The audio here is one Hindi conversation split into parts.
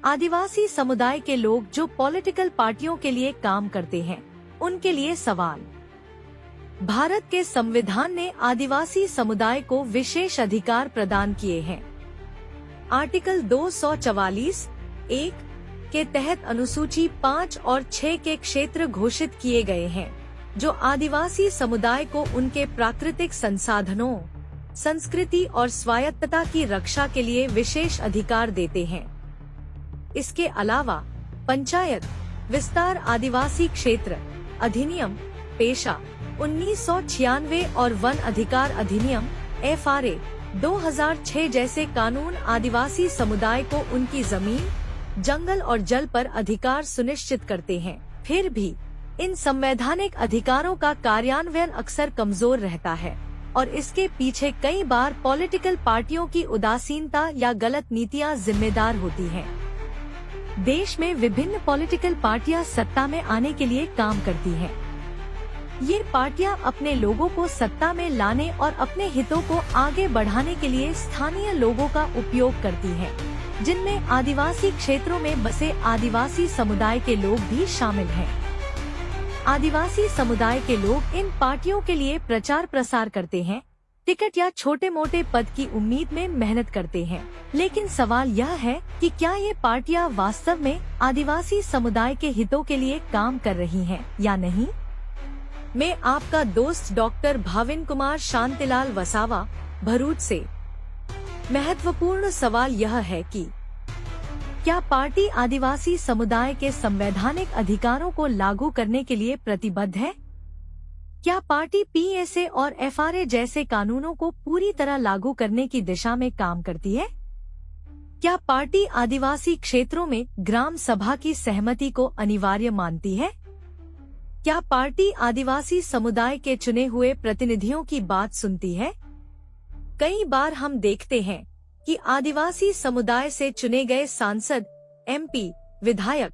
आदिवासी समुदाय के लोग जो पॉलिटिकल पार्टियों के लिए काम करते हैं, उनके लिए सवाल। भारत के संविधान ने आदिवासी समुदाय को विशेष अधिकार प्रदान किए हैं। आर्टिकल 244(1) के तहत अनुसूची 5 और 6 के क्षेत्र घोषित किए गए हैं, जो आदिवासी समुदाय को उनके प्राकृतिक संसाधनों, संस्कृति और स्वायत्तता की रक्षा के लिए विशेष अधिकार देते हैं। इसके अलावा पंचायत विस्तार आदिवासी क्षेत्र अधिनियम, पेशा 1996 और वन अधिकार अधिनियम FRA 2006 जैसे कानून आदिवासी समुदाय को उनकी जमीन, जंगल और जल पर अधिकार सुनिश्चित करते हैं। फिर भी इन संवैधानिक अधिकारों का कार्यान्वयन अक्सर कमजोर रहता है और इसके पीछे कई बार पॉलिटिकल पार्टियों की उदासीनता या गलत नीतियां जिम्मेदार होती हैं। देश में विभिन्न पॉलिटिकल पार्टियां सत्ता में आने के लिए काम करती हैं। ये पार्टियां अपने लोगों को सत्ता में लाने और अपने हितों को आगे बढ़ाने के लिए स्थानीय लोगों का उपयोग करती हैं, जिनमें आदिवासी क्षेत्रों में बसे आदिवासी समुदाय के लोग भी शामिल हैं। आदिवासी समुदाय के लोग इन पार्टियों के लिए प्रचार प्रसार करते हैं, टिकट या छोटे मोटे पद की उम्मीद में मेहनत करते हैं। लेकिन सवाल यह है कि क्या ये पार्टियां वास्तव में आदिवासी समुदाय के हितों के लिए काम कर रही हैं या नहीं? मैं आपका दोस्त डॉक्टर भाविन कुमार शांतिलाल वसावा, भरूच से। महत्वपूर्ण सवाल यह है कि क्या पार्टी आदिवासी समुदाय के संवैधानिक अधिकारों को लागू करने के लिए प्रतिबद्ध है? क्या पार्टी PSA और FRA जैसे कानूनों को पूरी तरह लागू करने की दिशा में काम करती है? क्या पार्टी आदिवासी क्षेत्रों में ग्राम सभा की सहमति को अनिवार्य मानती है? क्या पार्टी आदिवासी समुदाय के चुने हुए प्रतिनिधियों की बात सुनती है? कई बार हम देखते हैं कि आदिवासी समुदाय से चुने गए सांसद, MP, विधायक,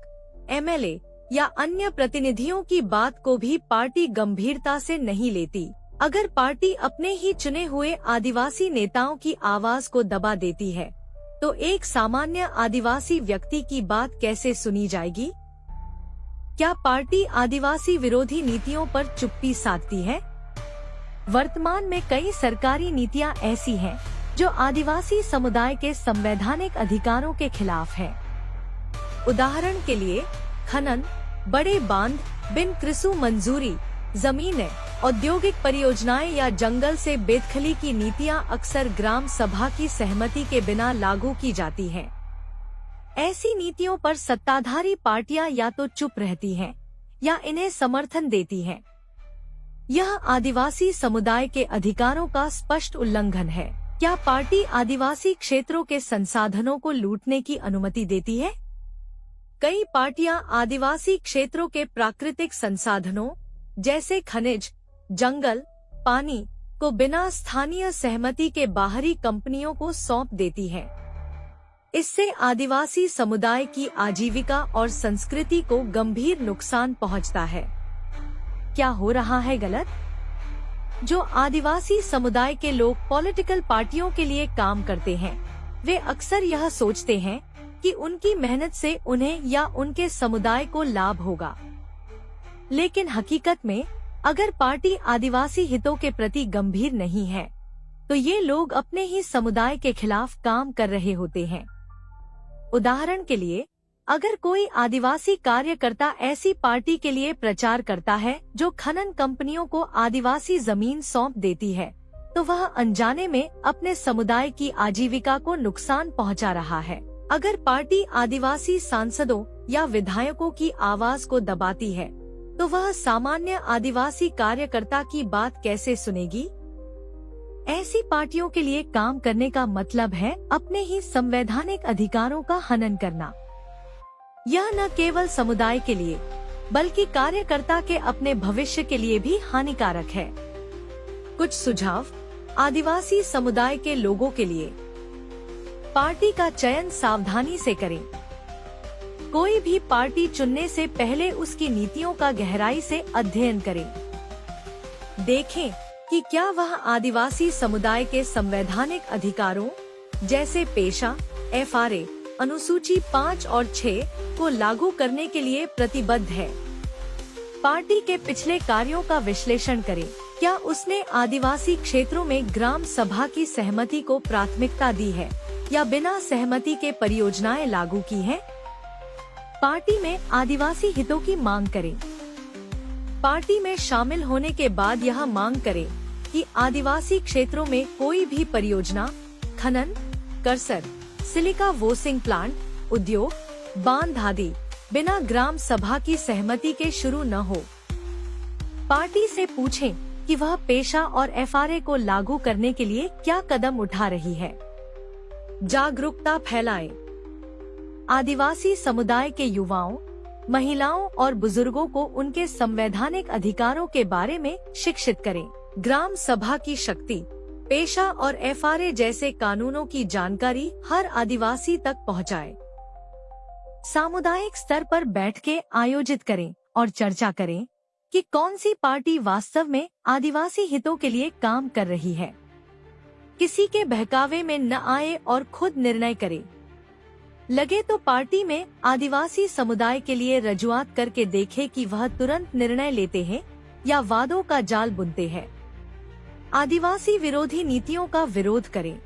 MLA या अन्य प्रतिनिधियों की बात को भी पार्टी गंभीरता से नहीं लेती। अगर पार्टी अपने ही चुने हुए आदिवासी नेताओं की आवाज को दबा देती है, तो एक सामान्य आदिवासी व्यक्ति की बात कैसे सुनी जाएगी? क्या पार्टी आदिवासी विरोधी नीतियों पर चुप्पी साधती है? वर्तमान में कई सरकारी नीतियां ऐसी हैं जो आदिवासी समुदाय के संवैधानिक अधिकारों के खिलाफ हैं। उदाहरण के लिए खनन, बड़े बांध, बिन कृषि मंजूरी, जमीनें, औद्योगिक परियोजनाएं या जंगल से बेदखली की नीतियां अक्सर ग्राम सभा की सहमति के बिना लागू की जाती हैं। ऐसी नीतियों पर सत्ताधारी पार्टियां या तो चुप रहती हैं या इन्हें समर्थन देती हैं। यह आदिवासी समुदाय के अधिकारों का स्पष्ट उल्लंघन है। क्या पार्टी आदिवासी क्षेत्रों के संसाधनों को लूटने की अनुमति देती है? कई पार्टियां आदिवासी क्षेत्रों के प्राकृतिक संसाधनों जैसे खनिज, जंगल, पानी को बिना स्थानीय सहमति के बाहरी कंपनियों को सौंप देती हैं। इससे आदिवासी समुदाय की आजीविका और संस्कृति को गंभीर नुकसान पहुंचता है। क्या हो रहा है गलत? जो आदिवासी समुदाय के लोग पॉलिटिकल पार्टियों के लिए काम करते हैं, वे अक्सर यह सोचते हैं कि उनकी मेहनत से उन्हें या उनके समुदाय को लाभ होगा। लेकिन हकीकत में अगर पार्टी आदिवासी हितों के प्रति गंभीर नहीं है, तो ये लोग अपने ही समुदाय के खिलाफ काम कर रहे होते हैं। उदाहरण के लिए, अगर कोई आदिवासी कार्यकर्ता ऐसी पार्टी के लिए प्रचार करता है जो खनन कंपनियों को आदिवासी जमीन सौंप देती है, तो वह अनजाने में अपने समुदाय की आजीविका को नुकसान पहुंचा रहा है। अगर पार्टी आदिवासी सांसदों या विधायकों की आवाज को दबाती है, तो वह सामान्य आदिवासी कार्यकर्ता की बात कैसे सुनेगी? ऐसी पार्टियों के लिए काम करने का मतलब है अपने ही संवैधानिक अधिकारों का हनन करना। यह न केवल समुदाय के लिए, बल्कि कार्यकर्ता के अपने भविष्य के लिए भी हानिकारक है। कुछ सुझाव आदिवासी समुदाय के लोगों के लिए। पार्टी का चयन सावधानी से करें। कोई भी पार्टी चुनने से पहले उसकी नीतियों का गहराई से अध्ययन करें। देखें कि क्या वह आदिवासी समुदाय के संवैधानिक अधिकारों जैसे पेशा, FRA, अनुसूची 5 और 6 को लागू करने के लिए प्रतिबद्ध है। पार्टी के पिछले कार्यों का विश्लेषण करें। क्या उसने आदिवासी क्षेत्रों में ग्राम सभा की सहमति को प्राथमिकता दी है या बिना सहमति के परियोजनाएं लागू की हैं? पार्टी में आदिवासी हितों की मांग करें। पार्टी में शामिल होने के बाद यह मांग करें कि आदिवासी क्षेत्रों में कोई भी परियोजना, खनन, करसर, सिलिका वोसिंग प्लांट, उद्योग, बांध आदि बिना ग्राम सभा की सहमति के शुरू न हो। पार्टी से पूछें कि वह पेशा और एफआरए को लागू करने के लिए क्या कदम उठा रही है। जागरूकता फैलाएं। आदिवासी समुदाय के युवाओं, महिलाओं और बुजुर्गों को उनके संवैधानिक अधिकारों के बारे में शिक्षित करें। ग्राम सभा की शक्ति, पेशा और एफआरए जैसे कानूनों की जानकारी हर आदिवासी तक पहुंचाएं। सामुदायिक स्तर पर बैठकें आयोजित करें और चर्चा करें कि कौन सी पार्टी वास्तव में आदिवासी हितों के लिए काम कर रही है। किसी के बहकावे में न आए और खुद निर्णय करें। लगे तो पार्टी में आदिवासी समुदाय के लिए रजुआत करके देखे कि वह तुरंत निर्णय लेते हैं या वादों का जाल बुनते हैं। आदिवासी विरोधी नीतियों का विरोध करें।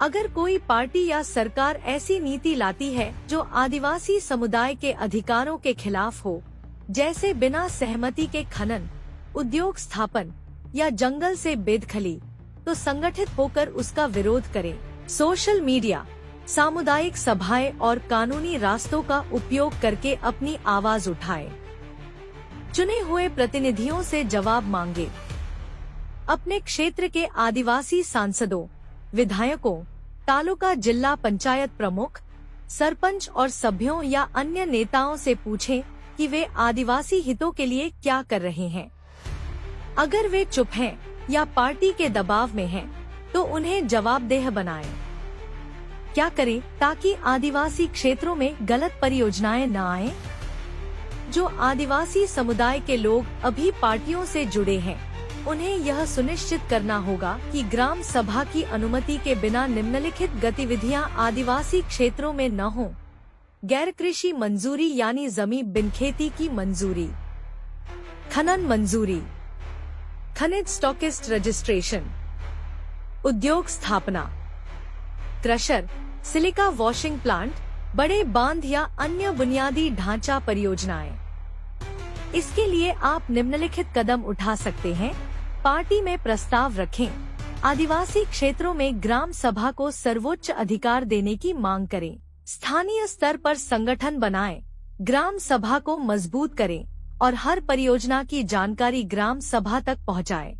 अगर कोई पार्टी या सरकार ऐसी नीति लाती है जो आदिवासी समुदाय के अधिकारों के खिलाफ हो, जैसे बिना सहमति के खनन, उद्योग स्थापन या जंगल से बेदखली, तो संगठित होकर उसका विरोध करें। सोशल मीडिया, सामुदायिक सभाएं और कानूनी रास्तों का उपयोग करके अपनी आवाज उठाएं। चुने हुए प्रतिनिधियों से जवाब मांगे। अपने क्षेत्र के आदिवासी सांसदों, विधायकों, तालुका जिला पंचायत प्रमुख, सरपंच और सभ्यों या अन्य नेताओं से पूछें कि वे आदिवासी हितों के लिए क्या कर रहे हैं। अगर वे चुप हैं या पार्टी के दबाव में हैं, तो उन्हें जवाबदेह बनाएं। क्या करें ताकि आदिवासी क्षेत्रों में गलत परियोजनाएं न आएं? जो आदिवासी समुदाय के लोग अभी पार्टियों से जुड़े हैं, उन्हें यह सुनिश्चित करना होगा कि ग्राम सभा की अनुमति के बिना निम्नलिखित गतिविधियां आदिवासी क्षेत्रों में न हों। गैर कृषि मंजूरी यानी जमीन बिन खेती की मंजूरी, खनन मंजूरी, खनिज स्टॉकिस्ट रजिस्ट्रेशन, उद्योग स्थापना, क्रशर, सिलिका वॉशिंग प्लांट, बड़े बांध या अन्य बुनियादी ढांचा परियोजनाएं। इसके लिए आप निम्नलिखित कदम उठा सकते हैं। पार्टी में प्रस्ताव रखें। आदिवासी क्षेत्रों में ग्राम सभा को सर्वोच्च अधिकार देने की मांग करें। स्थानीय स्तर पर संगठन बनाएं। ग्राम सभा को मजबूत करें और हर परियोजना की जानकारी ग्राम सभा तक पहुंचाएं।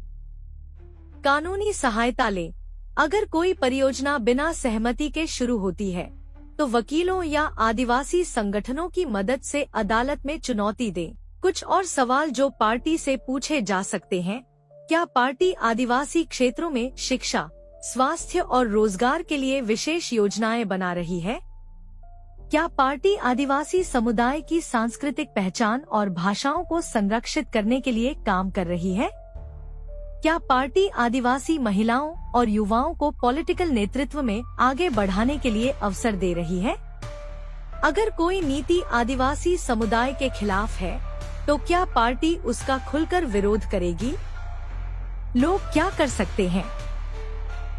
कानूनी सहायता लें। अगर कोई परियोजना बिना सहमति के शुरू होती है, तो वकीलों या आदिवासी संगठनों की मदद से अदालत में चुनौती दें। कुछ और सवाल जो पार्टी से पूछे जा सकते हैं। क्या पार्टी आदिवासी क्षेत्रों में शिक्षा, स्वास्थ्य और रोजगार के लिए विशेष योजनाएं बना रही है? क्या पार्टी आदिवासी समुदाय की सांस्कृतिक पहचान और भाषाओं को संरक्षित करने के लिए काम कर रही है? क्या पार्टी आदिवासी महिलाओं और युवाओं को पॉलिटिकल नेतृत्व में आगे बढ़ाने के लिए अवसर दे रही है? अगर कोई नीति आदिवासी समुदाय के खिलाफ है, तो क्या पार्टी उसका खुलकर विरोध करेगी? लोग क्या कर सकते हैं?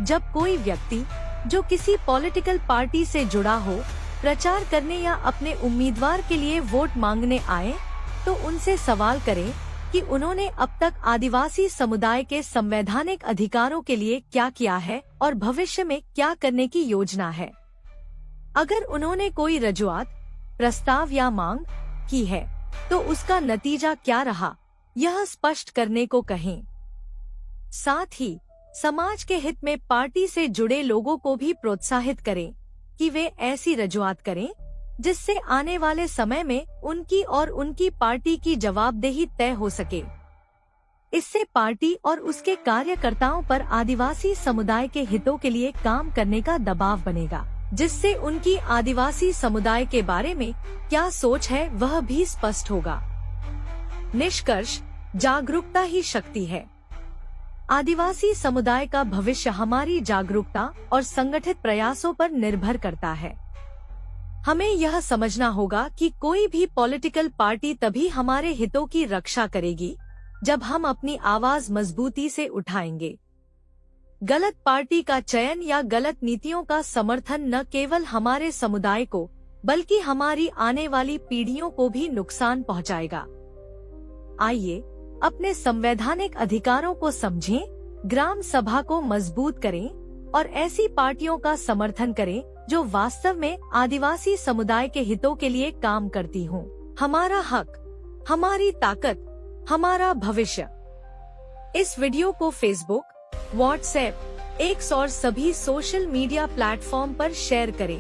जब कोई व्यक्ति जो किसी पॉलिटिकल पार्टी से जुड़ा हो, प्रचार करने या अपने उम्मीदवार के लिए वोट मांगने आए, तो उनसे सवाल करें कि उन्होंने अब तक आदिवासी समुदाय के संवैधानिक अधिकारों के लिए क्या किया है और भविष्य में क्या करने की योजना है। अगर उन्होंने कोई रजुआत, प्रस्ताव या मांग की है, तो उसका नतीजा क्या रहा, यह स्पष्ट करने को कहें। साथ ही समाज के हित में पार्टी से जुड़े लोगों को भी प्रोत्साहित करें कि वे ऐसी रजुआत करें जिससे आने वाले समय में उनकी और उनकी पार्टी की जवाबदेही तय हो सके। इससे पार्टी और उसके कार्यकर्ताओं पर आदिवासी समुदाय के हितों के लिए काम करने का दबाव बनेगा, जिससे उनकी आदिवासी समुदाय के बारे में क्या सोच है वह भी स्पष्ट होगा। निष्कर्ष, जागरूकता ही शक्ति है। आदिवासी समुदाय का भविष्य हमारी जागरूकता और संगठित प्रयासों पर निर्भर करता है। हमें यह समझना होगा कि कोई भी पॉलिटिकल पार्टी तभी हमारे हितों की रक्षा करेगी जब हम अपनी आवाज मजबूती से उठाएंगे। गलत पार्टी का चयन या गलत नीतियों का समर्थन न केवल हमारे समुदाय को बल्कि हमारी आने वाली पीढ़ियों को भी नुकसान पहुंचाएगा। आइए अपने संवैधानिक अधिकारों को समझें, ग्राम सभा को मजबूत करें और ऐसी पार्टियों का समर्थन करें जो वास्तव में आदिवासी समुदाय के हितों के लिए काम करती हों। हमारा हक, हमारी ताकत, हमारा भविष्य। इस वीडियो को फेसबुक, व्हाट्सएप, एक्स और सभी सोशल मीडिया प्लेटफॉर्म पर शेयर करें।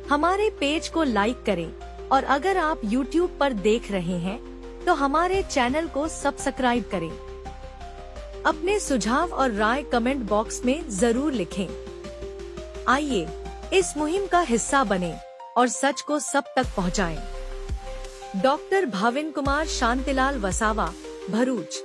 हमारे पेज को लाइक करें और अगर आप यूट्यूब पर देख रहे हैं तो हमारे चैनल को सब्सक्राइब करें। अपने सुझाव और राय कमेंट बॉक्स में जरूर लिखें। आइए इस मुहिम का हिस्सा बनें और सच को सब तक पहुंचाएं। डॉक्टर भाविन कुमार शांतिलाल वसावा, भरूच।